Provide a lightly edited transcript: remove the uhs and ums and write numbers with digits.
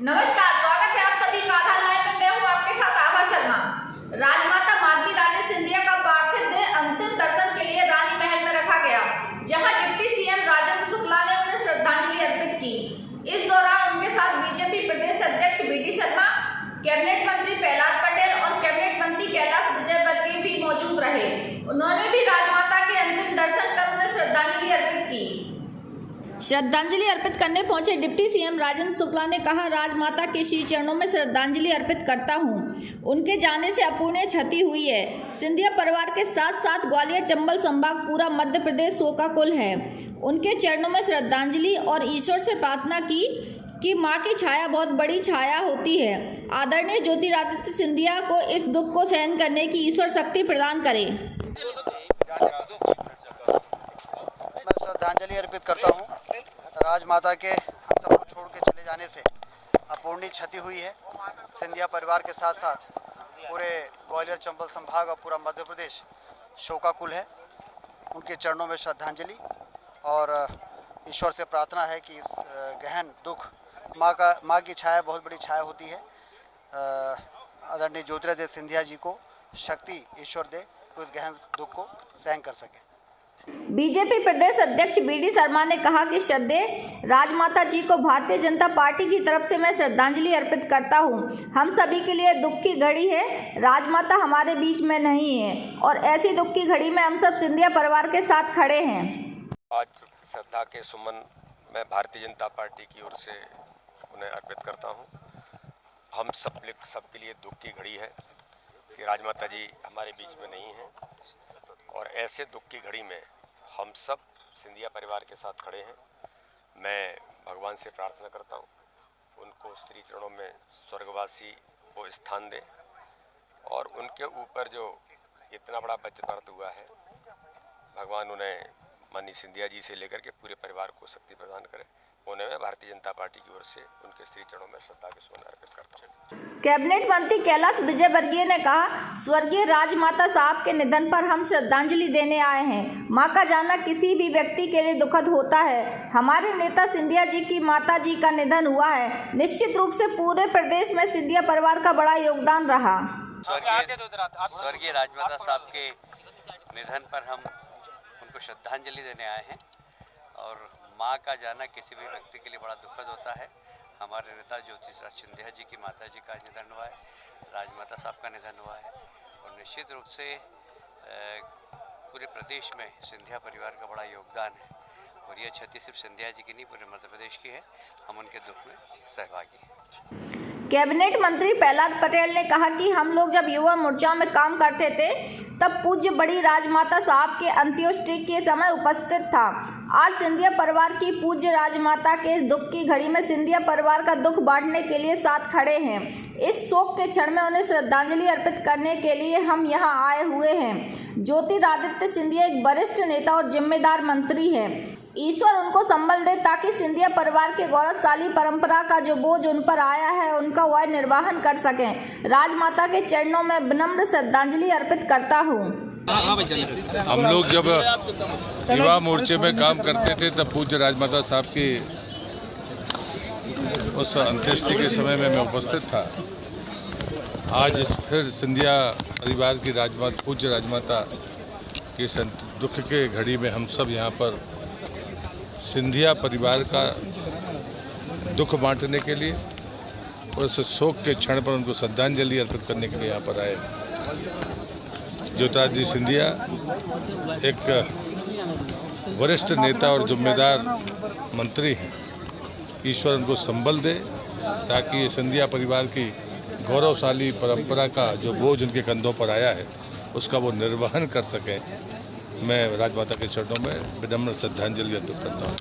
नमस्कार, स्वागत है आप सभी का आधार लाइव में। मैं हूं आपके साथ आभा शर्मा। राजमाता माधवी राजे सिंधिया का पार्थिव देह अंतिम दर्शन के लिए रानी महल में रखा गया, जहां डिप्टी सीएम राजेंद्र शुक्ला ने उन्हें श्रद्धांजलि अर्पित की। इस दौरान उनके साथ बीजेपी प्रदेश अध्यक्ष बीडी शर्मा, कैबिनेट मंत्री प्रहलाद पटेल और कैबिनेट मंत्री कैलाश विजयवर्गीय भी मौजूद रहे। उन्होंने भी राजमाता के अंतिम दर्शन कर उन्हें श्रद्धांजलि अर्पित की। श्रद्धांजलि अर्पित करने पहुंचे डिप्टी सीएम राजेंद्र शुक्ला ने कहा, राजमाता के श्री चरणों में श्रद्धांजलि अर्पित करता हूं। उनके जाने से अपूर्णीय क्षति हुई है। सिंधिया परिवार के साथ साथ ग्वालियर चंबल संभाग पूरा मध्य प्रदेश शोकाकुल है। उनके चरणों में श्रद्धांजलि और ईश्वर से प्रार्थना की कि माँ की छाया बहुत बड़ी छाया होती है। आदरणीय ज्योतिरादित्य सिंधिया को इस दुख को सहन करने की ईश्वर शक्ति प्रदान करे। मैं श्रद्धांजलि अर्पित करता हूँ। राजमाता के हम सबको छोड़ के चले जाने से अपूर्णीय क्षति हुई है। सिंधिया परिवार के साथ साथ पूरे ग्वालियर चंबल संभाग और पूरा मध्य प्रदेश शोकाकुल है। उनके चरणों में श्रद्धांजलि और ईश्वर से प्रार्थना है कि इस गहन दुख माँ की छाया बहुत बड़ी छाया होती है। आदरणीय ज्योतिरादित्य सिंधिया जी को शक्ति ईश्वर दे तो इस गहन दुख को सहन कर सके। बीजेपी प्रदेश अध्यक्ष बीडी शर्मा ने कहा कि श्रद्धेय राजमाता जी को भारतीय जनता पार्टी की तरफ से मैं श्रद्धांजलि अर्पित करता हूं। हम सभी के लिए दुख की घड़ी है। राजमाता हमारे बीच में नहीं है और ऐसी दुख की घड़ी में हम सब सिंधिया परिवार के साथ खड़े हैं। आज श्रद्धा के सुमन मैं भारतीय जनता पार्टी की ओर से उन्हें अर्पित करता हूं। हम सबके लिए दुख की घड़ी है कि राजमाता जी हमारे बीच में नहीं हैं और ऐसे दुख की घड़ी में हम सब सिंधिया परिवार के साथ खड़े हैं। मैं भगवान से प्रार्थना करता हूं उनको श्री चरणों में स्वर्गवासी को स्थान दे और उनके ऊपर जो इतना बड़ा वज्रपात हुआ है, भगवान उन्हें माननीय सिंधिया जी से लेकर के पूरे परिवार को शक्ति प्रदान करे। उन्हें मैं भारतीय जनता पार्टी की ओर से उनके श्री चरणों में श्रद्धा के सुमन अर्पित करता हूं। कैबिनेट मंत्री कैलाश विजयवर्गीय ने कहा, स्वर्गीय राजमाता साहब के निधन पर हम श्रद्धांजलि देने आए हैं। मां का जाना किसी भी व्यक्ति के लिए दुखद होता है। हमारे नेता सिंधिया जी की माता जी का निधन हुआ है। निश्चित रूप से पूरे प्रदेश में सिंधिया परिवार का बड़ा योगदान रहा। स्वर्गीय राजमाता साहब के निधन पर हम उनको श्रद्धांजलि देने आए हैं और माँ का जाना किसी भी व्यक्ति के लिए बड़ा दुखद होता है। हमारे नेता ज्योतिरादित्य सिंधिया जी की माता जी का निधन हुआ है, राजमाता साहब का निधन हुआ है और निश्चित रूप से पूरे प्रदेश में सिंधिया परिवार का बड़ा योगदान है और ये क्षति सिर्फ सिंधिया जी की नहीं पूरे मध्य प्रदेश की है। हम उनके दुख में सहभागी हैं। कैबिनेट मंत्री प्रहलाद पटेल ने कहा कि हम लोग जब युवा मोर्चा में काम करते थे तब पूज्य बड़ी राजमाता साहब के अंत्योष्टि के समय उपस्थित था। आज सिंधिया परिवार की पूज्य राजमाता के दुख की घड़ी में सिंधिया परिवार का दुख बांटने के लिए साथ खड़े हैं। इस शोक के क्षण में उन्हें श्रद्धांजलि अर्पित करने के लिए हम यहाँ आए हुए हैं। ज्योतिरादित्य सिंधिया एक वरिष्ठ नेता और जिम्मेदार मंत्री है। ईश्वर उनको संबल दे ताकि सिंधिया परिवार के गौरवशाली परंपरा का जो बोझ उन पर आया है उनका वह निर्वाहन कर सकें। राजमाता के चरणों में विनम्र श्रद्धांजलि अर्पित करता हूँ। हम लोग जब युवा मोर्चे में काम करते थे तब पूज्य राजमाता साहब की उस अंत्येष्टि के समय में मैं उपस्थित था। आज फिर सिंधिया परिवार की पूज्य राजमाता की दुख के घड़ी में हम सब यहाँ पर सिंधिया परिवार का दुख बांटने के लिए और उस शोक के क्षण पर उनको श्रद्धांजलि अर्पित करने के लिए यहाँ पर आए। ज्योतिरादित्य सिंधिया एक वरिष्ठ नेता और जिम्मेदार मंत्री हैं। ईश्वर उनको संबल दे ताकि ये सिंधिया परिवार की गौरवशाली परंपरा का जो बोझ उनके कंधों पर आया है उसका वो निर्वहन कर सकें। मैं राजमाता के चरणों में विनम्र श्रद्धांजलि अर्पित करता हूँ।